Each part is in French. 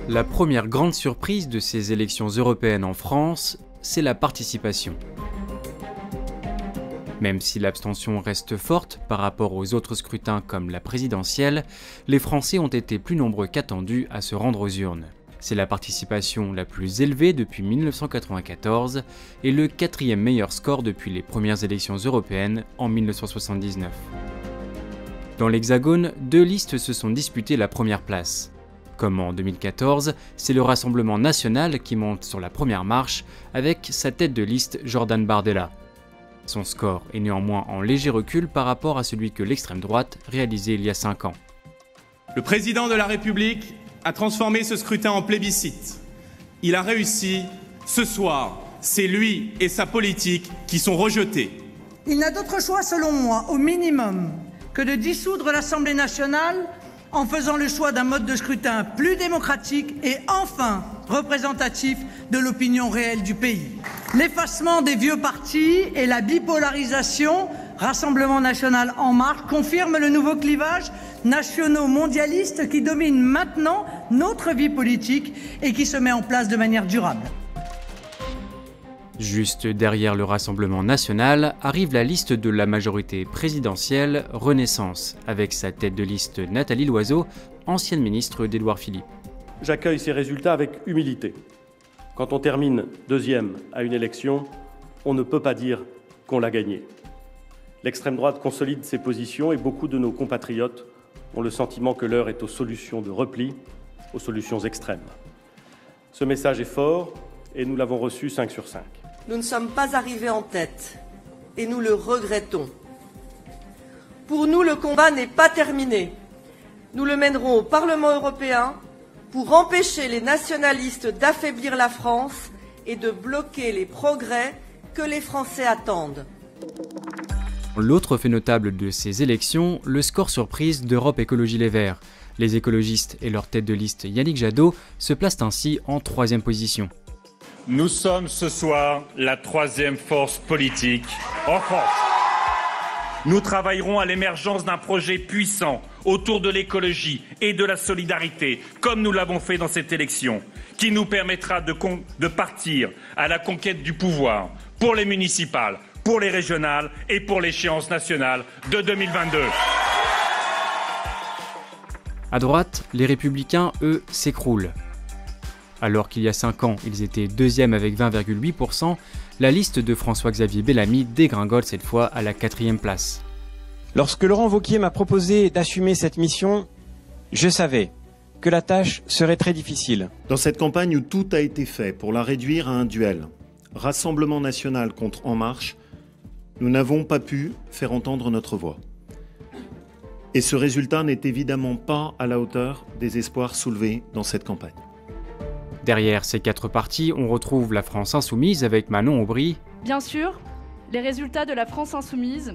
La première grande surprise de ces élections européennes en France, c'est la participation. Même si l'abstention reste forte par rapport aux autres scrutins comme la présidentielle, les Français ont été plus nombreux qu'attendus à se rendre aux urnes. C'est la participation la plus élevée depuis 1994 et le 4e meilleur score depuis les premières élections européennes en 1979. Dans l'Hexagone, 2 listes se sont disputées la première place. Comme en 2014, c'est le Rassemblement national qui monte sur la première marche avec sa tête de liste Jordan Bardella. Son score est néanmoins en léger recul par rapport à celui que l'extrême droite réalisait il y a 5 ans. Le président de la République a transformé ce scrutin en plébiscite. Il a réussi. Ce soir, c'est lui et sa politique qui sont rejetés. Il n'a d'autre choix, selon moi, au minimum, que de dissoudre l'Assemblée nationale en faisant le choix d'un mode de scrutin plus démocratique et enfin représentatif de l'opinion réelle du pays. L'effacement des vieux partis et la bipolarisation, Rassemblement national en marche, confirment le nouveau clivage nationaux-mondialiste qui domine maintenant notre vie politique et qui se met en place de manière durable. Juste derrière le Rassemblement national arrive la liste de la majorité présidentielle Renaissance, avec sa tête de liste Nathalie Loiseau, ancienne ministre d'Édouard Philippe. J'accueille ces résultats avec humilité. Quand on termine 2e à une élection, on ne peut pas dire qu'on l'a gagnée. L'extrême droite consolide ses positions et beaucoup de nos compatriotes ont le sentiment que l'heure est aux solutions de repli, aux solutions extrêmes. Ce message est fort et nous l'avons reçu 5 sur 5. Nous ne sommes pas arrivés en tête et nous le regrettons. Pour nous, le combat n'est pas terminé. Nous le mènerons au Parlement européen pour empêcher les nationalistes d'affaiblir la France et de bloquer les progrès que les Français attendent. L'autre fait notable de ces élections, le score surprise d'Europe Écologie Les Verts. Les écologistes et leur tête de liste Yannick Jadot se placent ainsi en 3e position. Nous sommes ce soir la 3e force politique en France. Nous travaillerons à l'émergence d'un projet puissant autour de l'écologie et de la solidarité, comme nous l'avons fait dans cette élection, qui nous permettra de partir à la conquête du pouvoir pour les municipales, pour les régionales et pour l'échéance nationale de 2022. À droite, les Républicains, eux, s'écroulent. Alors qu'il y a 5 ans, ils étaient 2e avec 20,8%, la liste de François-Xavier Bellamy dégringole cette fois à la 4e place. Lorsque Laurent Wauquiez m'a proposé d'assumer cette mission, je savais que la tâche serait très difficile. Dans cette campagne où tout a été fait pour la réduire à un duel, Rassemblement national contre En Marche, nous n'avons pas pu faire entendre notre voix. Et ce résultat n'est évidemment pas à la hauteur des espoirs soulevés dans cette campagne. Derrière ces 4 partis, on retrouve la France Insoumise avec Manon Aubry. Bien sûr, les résultats de la France Insoumise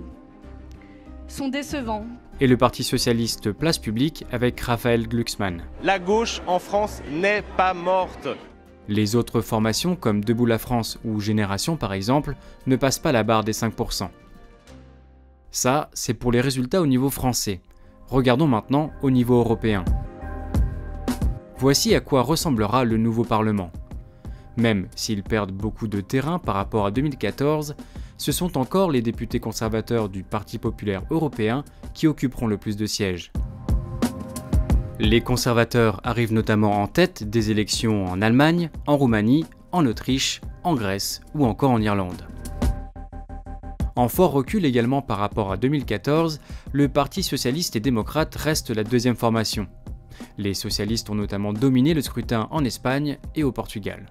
sont décevants. Et le Parti Socialiste Place Publique avec Raphaël Glucksmann. La gauche en France n'est pas morte. Les autres formations comme Debout la France ou Génération par exemple ne passent pas la barre des 5%. Ça, c'est pour les résultats au niveau français. Regardons maintenant au niveau européen. Voici à quoi ressemblera le nouveau Parlement. Même s'ils perdent beaucoup de terrain par rapport à 2014, ce sont encore les députés conservateurs du Parti populaire européen qui occuperont le plus de sièges. Les conservateurs arrivent notamment en tête des élections en Allemagne, en Roumanie, en Autriche, en Grèce ou encore en Irlande. En fort recul également par rapport à 2014, le Parti socialiste et démocrate reste la 2e formation. Les socialistes ont notamment dominé le scrutin en Espagne et au Portugal.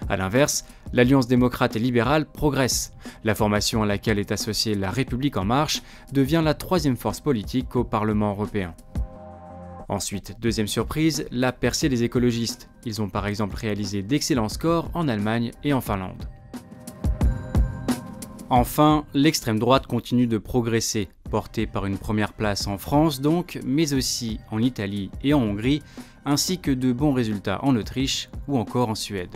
A l'inverse, l'Alliance démocrate et libérale progresse. La formation à laquelle est associée La République en marche devient la 3e force politique au Parlement européen. Ensuite, 2e surprise, la percée des écologistes. Ils ont par exemple réalisé d'excellents scores en Allemagne et en Finlande. Enfin, l'extrême droite continue de progresser, portée par une première place en France donc, mais aussi en Italie et en Hongrie, ainsi que de bons résultats en Autriche ou encore en Suède.